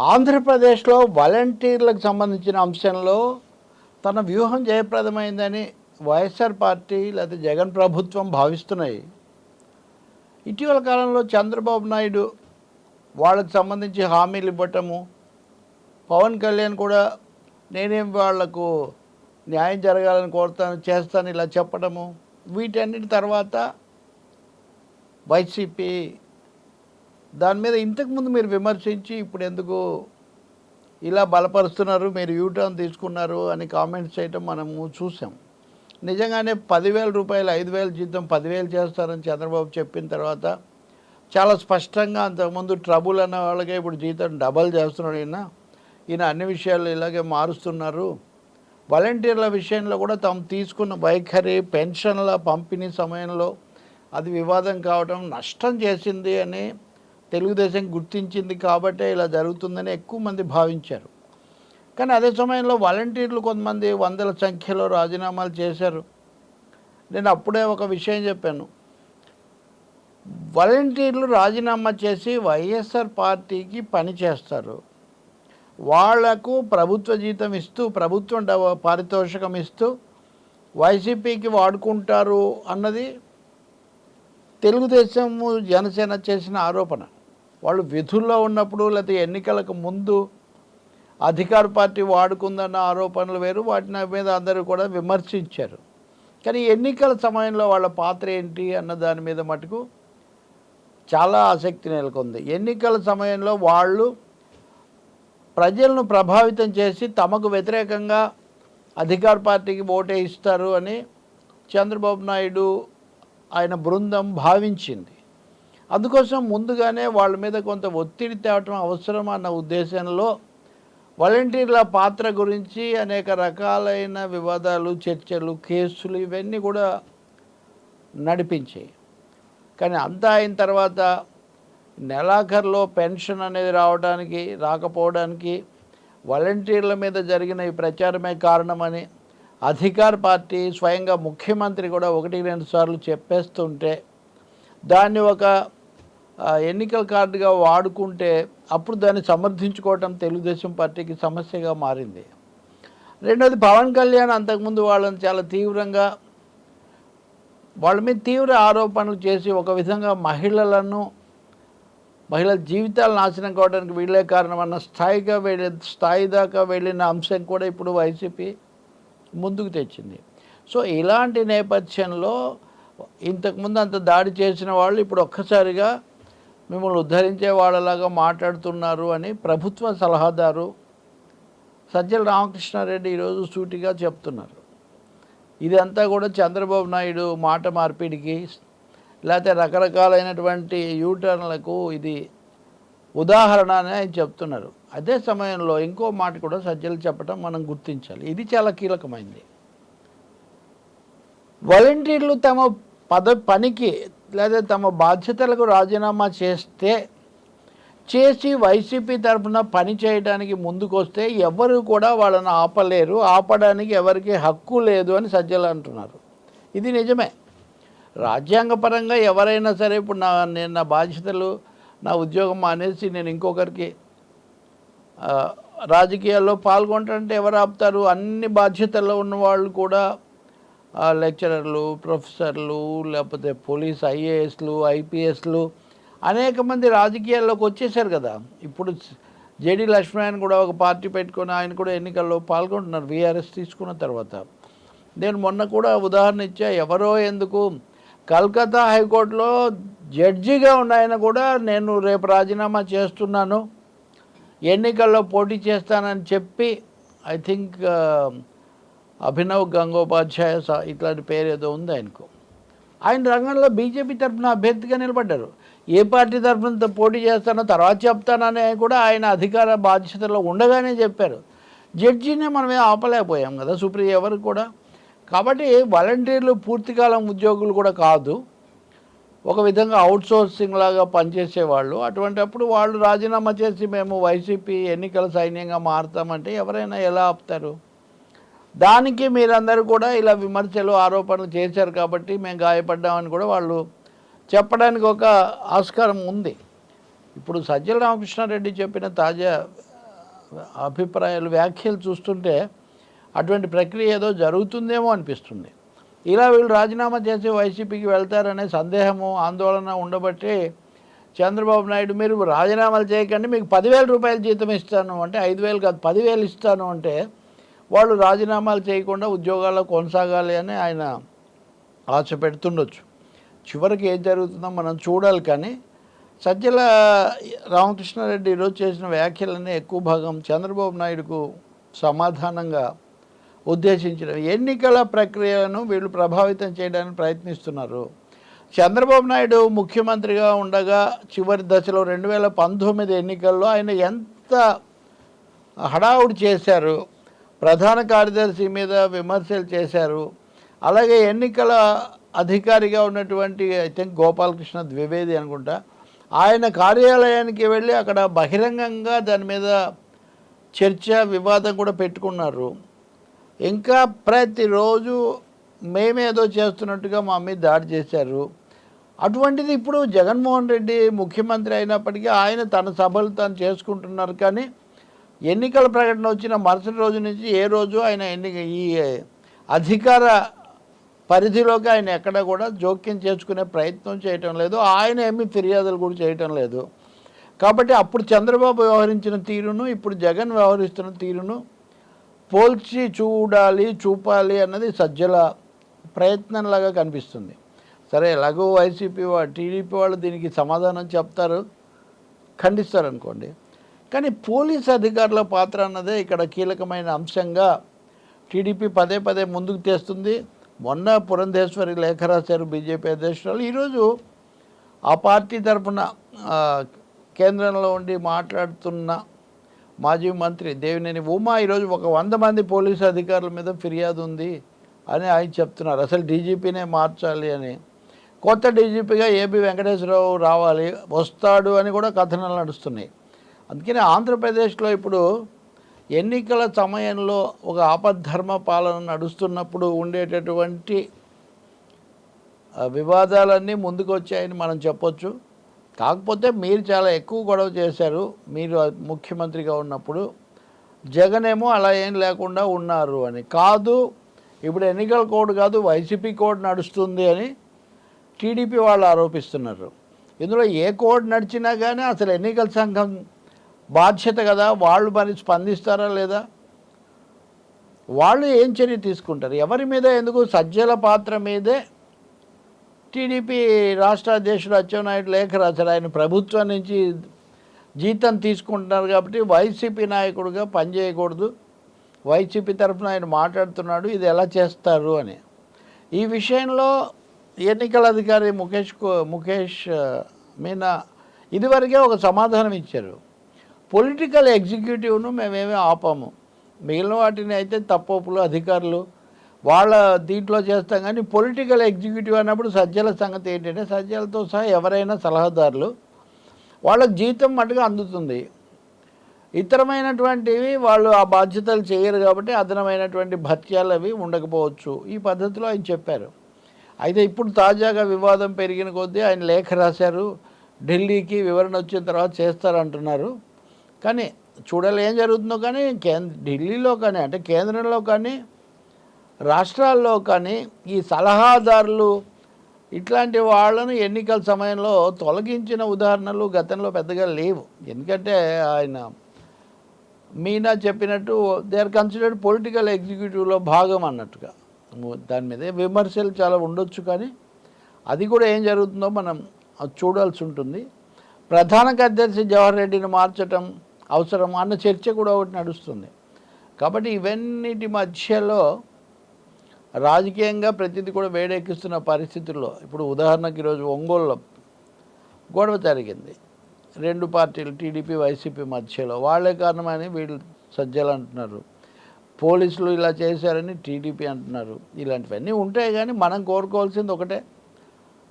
ఆంధ్రప్రదేశ్లో వాలంటీర్లకు సంబంధించిన అంశంలో తన వ్యూహం జయప్రదమైందని వైఎస్ఆర్ పార్టీ లేదా జగన్ ప్రభుత్వం భావిస్తున్నాయి. ఇటీవల కాలంలో చంద్రబాబు నాయుడు వాళ్ళకు సంబంధించి హామీలు ఇవ్వటము, పవన్ కళ్యాణ్ కూడా నేనేం వాళ్లకు న్యాయం జరగాలని కోరుతాను చేస్తాను ఇలా చెప్పడము, వీటన్నిటి తర్వాత వైసీపీ దాని మీద ఇంతకుముందు మీరు విమర్శించి ఇప్పుడు ఎందుకు ఇలా బలపరుస్తున్నారు, మీరు యూటర్న్ తీసుకున్నారు అని కామెంట్స్ చేయటం మనము చూసాం. నిజంగానే 10,000 రూపాయలు 5,000 జీతం 10,000 చేస్తారని చంద్రబాబు చెప్పిన తర్వాత చాలా స్పష్టంగా అంతకుముందు ట్రబుల్ అన్న వాళ్ళకే ఇప్పుడు జీతం డబల్ చేస్తున్నాడు ఈయన అన్ని విషయాలు ఇలాగే మారుస్తున్నారు. వాలంటీర్ల విషయంలో కూడా తాము తీసుకున్న వైఖరి పెన్షన్ల పంపిణీ సమయంలో అది వివాదం కావడం నష్టం చేసింది అని తెలుగుదేశం గుర్తించింది కాబట్టే ఇలా జరుగుతుందని ఎక్కువ మంది భావించారు. కానీ అదే సమయంలో వాలంటీర్లు కొంతమంది వందల సంఖ్యలో రాజీనామాలు చేశారు. నేను అప్పుడే ఒక విషయం చెప్పాను, వాలంటీర్లు రాజీనామా చేసి వైఎస్ఆర్ పార్టీకి పని చేస్తారు, వాళ్లకు ప్రభుత్వ జీతం ఇస్తూ ప్రభుత్వం పారితోషికం ఇస్తూ వైసీపీకి వాడుకుంటారు అన్నది తెలుగుదేశము జనసేన చేసిన ఆరోపణ. వాళ్ళు విధుల్లో ఉన్నప్పుడు లేకపోతే ఎన్నికలకు ముందు అధికార పార్టీ వాడుకుందన్న ఆరోపణలు వేరు, వాటిని మీద అందరూ కూడా విమర్శించారు. కానీ ఎన్నికల సమయంలో వాళ్ళ పాత్ర ఏంటి అన్న దాని మీద మటుకు చాలా ఆసక్తి నెలకొంది. ఎన్నికల సమయంలో వాళ్ళు ప్రజలను ప్రభావితం చేసి తమకు వ్యతిరేకంగా అధికార పార్టీకి ఓటే ఇస్తారు అని చంద్రబాబు నాయుడు ఆయన బృందం భావించింది. అందుకోసం ముందుగానే వాళ్ళ మీద కొంత ఒత్తిడి తేవటం అవసరం అన్న ఉద్దేశంలో వాలంటీర్ల పాత్ర గురించి అనేక రకాలైన వివాదాలు, చర్చలు, కేసులు ఇవన్నీ కూడా నడిపించాయి. కానీ అంతా అయిన తర్వాత నెలాఖరులో పెన్షన్ అనేది రాకపోవడానికి వాలంటీర్ల మీద జరిగిన ఈ ప్రచారమే కారణమని అధికార పార్టీ స్వయంగా ముఖ్యమంత్రి కూడా 1-2 సార్లు చెప్పేస్తుంటే దాన్ని ఒక ఎన్నికల కార్డుగా వాడుకుంటే అప్పుడు దాన్ని సమర్థించుకోవటం తెలుగుదేశం పార్టీకి సమస్యగా మారింది. రెండోది, పవన్ కళ్యాణ్ అంతకుముందు వాళ్ళని చాలా తీవ్రంగా వాళ్ళ మీద తీవ్ర ఆరోపణలు చేసి ఒక విధంగా మహిళల జీవితాలు నాశనం కావడానికి వీళ్ళే కారణమన్న స్థాయి దాకా వెళ్ళిన అంశం కూడా ఇప్పుడు వైసీపీ ముందుకు తెచ్చింది. సో ఇలాంటి నేపథ్యంలో ఇంతకుముందు అంత దాడి చేసిన వాళ్ళు ఇప్పుడు ఒక్కసారిగా మిమ్మల్ని ఉద్ధరించే వాళ్ళలాగా మాట్లాడుతున్నారు అని ప్రభుత్వ సలహాదారు సజ్జల రామకృష్ణారెడ్డి ఈరోజు సూటిగా చెప్తున్నారు. ఇదంతా కూడా చంద్రబాబు నాయుడు మాట మార్పిడికి లేకపోతే రకరకాలైనటువంటి యూటర్న్లకు ఇది ఉదాహరణ అని ఆయన చెప్తున్నారు. అదే సమయంలో ఇంకో మాట కూడా సజ్జలు చెప్పడం మనం గుర్తించాలి. ఇది చాలా కీలకమైంది. వాలంటీర్లు తమ పనికి లేదా తమ బాధ్యతలకు రాజీనామా చేసి వైసీపీ తరఫున పని చేయడానికి ముందుకొస్తే ఎవరు కూడా వాళ్ళని ఆపలేరు, ఆపడానికి ఎవరికి హక్కు లేదు అని సజ్జలు అంటున్నారు. ఇది నిజమే. రాజ్యాంగపరంగా ఎవరైనా సరే ఇప్పుడు నేను నా బాధ్యతలు నా ఉద్యోగం మానేసి నేను ఇంకొకరికి రాజకీయాల్లో పాల్గొంటానంటే ఎవరు ఆపుతారు? అన్ని బాధ్యతల్లో ఉన్నవాళ్ళు కూడా లెక్చరర్లు, ప్రొఫెసర్లు, లేకపోతే పోలీస్ ఐఏఎస్లు, ఐపీఎస్లు అనేక మంది రాజకీయాల్లోకి వచ్చేసారు కదా. ఇప్పుడు జేడీ లక్ష్మణ్ కూడా ఒక పార్టీ పెట్టుకొని ఆయన కూడా ఎన్నికల్లో పాల్గొంటున్నారు వీఆర్ఎస్ తీసుకున్న తర్వాత. నేను మొన్న కూడా ఉదాహరణ ఇచ్చా, ఎవరో ఎందుకు కలకత్తా హైకోర్టులో జడ్జిగా ఉన్న ఆయన కూడా నేను రేపు రాజీనామా చేస్తున్నాను, ఎన్నికల్లో పోటీ చేస్తానని చెప్పి ఐ థింక్ అభినవ్ గంగోపాధ్యాయ ఇట్లాంటి పేరు ఏదో ఉంది ఆయనకు. ఆయన రంగంలో బీజేపీ తరఫున అభ్యర్థిగా నిలబడ్డారు. ఏ పార్టీ తరఫున పోటీ చేస్తానో తర్వాత చెప్తానని కూడా ఆయన అధికార బాధ్యతలో ఉండగానే చెప్పారు. జడ్జినే మనమే ఆపలేకపోయాం కదా సుప్రీం ఎవరు కూడా. కాబట్టి వాలంటీర్లు పూర్తికాలం ఉద్యోగులు కూడా కాదు, ఒక విధంగా అవుట్సోర్సింగ్ లాగా పనిచేసేవాళ్ళు. అటువంటిప్పుడు వాళ్ళు రాజీనామా చేసి మేము వైసీపీ ఎన్నికల సైన్యంగా మారుతామంటే ఎవరైనా ఎలా ఆపుతారు? దానికి మీరందరూ కూడా ఇలా విమర్శలు, ఆరోపణలు చేశారు కాబట్టి మేము గాయపడ్డామని కూడా వాళ్ళు చెప్పడానికి ఒక ఆస్కారం ఉంది. ఇప్పుడు సజ్జల రామకృష్ణారెడ్డి చెప్పిన తాజా అభిప్రాయాలు, వ్యాఖ్యలు చూస్తుంటే అటువంటి ప్రక్రియ ఏదో జరుగుతుందేమో అనిపిస్తుంది. ఇలా వీళ్ళు రాజీనామా చేసి వైసీపీకి వెళ్తారనే సందేహము, ఆందోళన ఉండబట్టి చంద్రబాబు నాయుడు మీరు రాజీనామాలు చేయకండి, మీకు 10,000 రూపాయలు జీతం ఇస్తాను అంటే, 5,000 కాదు 10,000 ఇస్తాను అంటే వాళ్ళు రాజీనామాలు చేయకుండా ఉద్యోగాల్లో కొనసాగాలి అని ఆయన ఆశ పెడుతుండొచ్చు. చివరికి ఏం జరుగుతుందో మనం చూడాలి. కానీ సజ్జల రామకృష్ణారెడ్డి ఈరోజు చేసిన వ్యాఖ్యలన్నీ ఎక్కువ భాగం చంద్రబాబు నాయుడుకు సమాధానంగా ఉద్దేశించిన ఎన్నికల ప్రక్రియను వీళ్ళు ప్రభావితం చేయడానికి ప్రయత్నిస్తున్నారు. చంద్రబాబు నాయుడు ముఖ్యమంత్రిగా ఉండగా చివరి దశలో 2019 ఎన్నికల్లో ఆయన ఎంత హడావుడి చేశారు, ప్రధాన కార్యదర్శి మీద విమర్శలు చేశారు. అలాగే ఎన్నికల అధికారిగా ఉన్నటువంటి ఐ థింక్ గోపాలకృష్ణ ద్వివేది అనుకుంటా, ఆయన కార్యాలయానికి వెళ్ళి అక్కడ బహిరంగంగా దాని మీద చర్చ, వివాదం కూడా పెట్టుకున్నారు. ఇంకా ప్రతిరోజు మేమేదో చేస్తున్నట్టుగా మా మీద దాడి చేశారు. అటువంటిది ఇప్పుడు జగన్మోహన్ రెడ్డి ముఖ్యమంత్రి అయినప్పటికీ ఆయన తన సభలు తాను చేసుకుంటున్నారు. కానీ ఎన్నికల ప్రకటన వచ్చిన మరుసటి రోజు నుంచి ఏ రోజు ఆయన ఈ అధికార పరిధిలోకి ఆయన ఎక్కడ కూడా జోక్యం చేసుకునే ప్రయత్నం చేయటం లేదు. ఆయన ఏమీ ఫిర్యాదులు కూడా చేయటం లేదు. కాబట్టి అప్పుడు చంద్రబాబు వ్యవహరించిన తీరును, ఇప్పుడు జగన్ వ్యవహరిస్తున్న తీరును పోల్చి చూపాలి అన్నది సజ్జల ప్రయత్నంలాగా కనిపిస్తుంది. సరే, ఎలాగో వైసీపీ టీడీపీ వాళ్ళు దీనికి సమాధానం చెప్తారు, ఖండిస్తారు అనుకోండి. కానీ పోలీస్ అధికారుల పాత్ర అన్నదే ఇక్కడ కీలకమైన అంశంగా టీడీపీ పదే పదే ముందుకు తెస్తుంది. మొన్న పురంధేశ్వరి లేఖ రాశారు బీజేపీ అధ్యక్షురాలు. ఈరోజు ఆ పార్టీ తరఫున కేంద్రంలో ఉండి మాట్లాడుతున్న మాజీ మంత్రి దేవినేని ఉమా ఈరోజు ఒక 100 మంది పోలీసు అధికారుల మీద ఫిర్యాదు ఉంది అని ఆయన చెప్తున్నారు. అసలు డీజీపీనే మార్చాలి అని. కొత్త డీజీపీగా ఏబి వెంకటేశ్వరరావు రావాలి, వస్తాడు అని కూడా కథనాలు నడుస్తున్నాయి. అందుకని ఆంధ్రప్రదేశ్లో ఇప్పుడు ఎన్నికల సమయంలో ఒక ఆపద్ధర్మ పాలన నడుస్తున్నప్పుడు ఉండేటటువంటి వివాదాలన్నీ ముందుకు వచ్చాయని మనం చెప్పొచ్చు. కాకపోతే మీరు చాలా ఎక్కువ గొడవ చేశారు మీరు ముఖ్యమంత్రిగా ఉన్నప్పుడు, జగన్ ఏమో అలా ఏం లేకుండా ఉన్నారు అని. కాదు, ఇప్పుడు ఎన్నికల కోడ్ కాదు వైసీపీ కోడ్ నడుస్తుంది అని టీడీపీ వాళ్ళు ఆరోపిస్తున్నారు. ఇందులో ఏ కోడ్ నడిచినా కానీ అసలు ఎన్నికల సంఘం బాధ్యత కదా, వాళ్ళు మరి స్పందిస్తారా లేదా, వాళ్ళు ఏం చర్య తీసుకుంటారు, ఎవరి మీద, ఎందుకు సజ్జల పాత్ర మీదే టీడీపీ రాష్ట్ర అధ్యక్షుడు అచ్చెన్నాయుడు లేఖ రాశారు. ఆయన ప్రభుత్వం నుంచి జీతం తీసుకుంటున్నారు కాబట్టి వైసీపీ నాయకుడిగా పనిచేయకూడదు, వైసీపీ తరఫున ఆయన మాట్లాడుతున్నాడు, ఇది ఎలా చేస్తారు అని. ఈ విషయంలో ఎన్నికల అధికారి ముఖేష్ మీనా ఇదివరకే ఒక సమాధానం ఇచ్చారు. పొలిటికల్ ఎగ్జిక్యూటివ్ను మేమేమీ ఆపాము, మిగిలిన వాటిని అయితే తప్పొప్పులు అధికారులు వాళ్ళ దీంట్లో చేస్తాం. కానీ పొలిటికల్ ఎగ్జిక్యూటివ్ అన్నప్పుడు సజ్జల సంగతి ఏంటంటే, సజ్జలతో సహా ఎవరైనా సలహాదారులు వాళ్ళకి జీతం మటుగా అందుతుంది, ఇతరమైనటువంటివి వాళ్ళు ఆ బాధ్యతలు చేయరు కాబట్టి అదనమైనటువంటి భత్యాలు అవి ఉండకపోవచ్చు. ఈ పద్ధతిలో ఆయన చెప్పారు. అయితే ఇప్పుడు తాజాగా వివాదం పెరిగిన కొద్దీ ఆయన లేఖ రాశారు, ఢిల్లీకి వివరణ వచ్చిన తర్వాత చేస్తారంటున్నారు. కానీ చూడాలి ఏం జరుగుతుందో. కానీ ఢిల్లీలో కానీ, అంటే కేంద్రంలో కానీ రాష్ట్రాల్లో కానీ ఈ సలహాదారులు ఇట్లాంటి వాళ్ళను ఎన్నికల సమయంలో తొలగించిన ఉదాహరణలు గతంలో పెద్దగా లేవు. ఎందుకంటే ఆయన మీనా చెప్పినట్టు దే ఆర్ కన్సిడర్డ్ పొలిటికల్ ఎగ్జిక్యూటివ్లో భాగం అన్నట్టుగా. దాని మీద విమర్శలు చాలా ఉండొచ్చు, కానీ అది కూడా ఏం జరుగుతుందో మనం చూడాల్సి ఉంటుంది. ప్రధాన కార్యదర్శి జవహర్ రెడ్డిని మార్చడం అవసరం అన్న చర్చ కూడా ఒకటి నడుస్తుంది. కాబట్టి ఇవన్నిటి మధ్యలో రాజకీయంగా ప్రతిదీ కూడా వేడెక్కిస్తున్న పరిస్థితుల్లో ఇప్పుడు ఉదాహరణకి ఈరోజు ఒంగోలులో గొడవ జరిగింది, 2 పార్టీలు టీడీపీ వైసీపీ మధ్యలో. వాళ్ళే కారణమని వీళ్ళు సజ్జలు అంటున్నారు, పోలీసులు ఇలా చేశారని టీడీపీ అంటున్నారు. ఇలాంటివన్నీ ఉంటాయి. కానీ మనం కోరుకోవాల్సింది ఒకటే,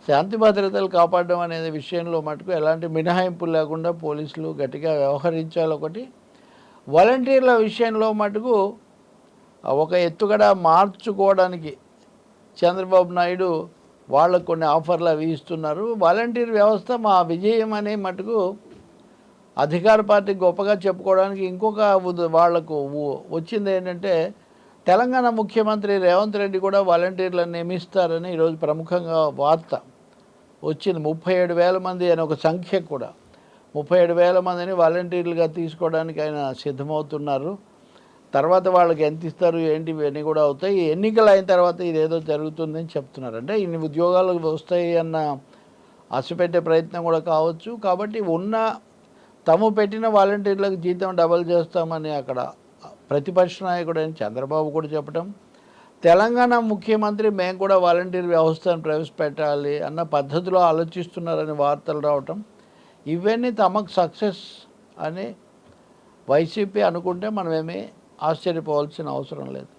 శాంతి భద్రతలు కాపాడడం అనే విషయంలో మటుకు ఎలాంటి మినహాయింపులు లేకుండా పోలీసులు గట్టిగా వ్యవహరించాలి. ఒకటి, వాలంటీర్ల విషయంలో మటుకు ఒక ఎత్తుగడ మార్చుకోవడానికి చంద్రబాబు నాయుడు వాళ్ళకు కొన్ని ఆఫర్లు అవి ఇస్తున్నారు. వాలంటీర్ వ్యవస్థ మా విజయం అనే మటుకు అధికార పార్టీ గొప్పగా చెప్పుకోవడానికి ఇంకొక వాళ్లకు వచ్చింది ఏంటంటే, తెలంగాణ ముఖ్యమంత్రి రేవంత్ రెడ్డి కూడా వాలంటీర్లను నియమిస్తారని ఈరోజు ప్రముఖంగా వార్త వచ్చింది. 37,000 మంది అని ఒక సంఖ్య కూడా. 37,000 మందిని వాలంటీర్లుగా తీసుకోవడానికి ఆయన సిద్ధమవుతున్నారు. తర్వాత వాళ్ళకి ఎంత ఇస్తారు ఏంటి ఇవన్నీ కూడా అవుతాయి. ఎన్నికలు అయిన తర్వాత ఇదేదో జరుగుతుందని చెప్తున్నారు. అంటే ఇన్ని ఉద్యోగాలు వస్తాయి అన్న ఆశపెట్టే ప్రయత్నం కూడా కావచ్చు. కాబట్టి తాము పెట్టిన వాలంటీర్లకు జీతం డబల్ చేస్తామని అక్కడ ప్రతిపక్ష నాయకుడైన చంద్రబాబు కూడా చెప్పడం, తెలంగాణ ముఖ్యమంత్రి మేము కూడా వాలంటీర్ వ్యవస్థను ప్రవేశపెట్టాలి అన్న పద్ధతిలో ఆలోచిస్తున్నారని వార్తలు రావటం, ఇవన్నీ తమకు సక్సెస్ అని వైసీపీ అనుకుంటే మనమేమీ ఆశ్చర్యపోవాల్సిన అవసరం లేదు.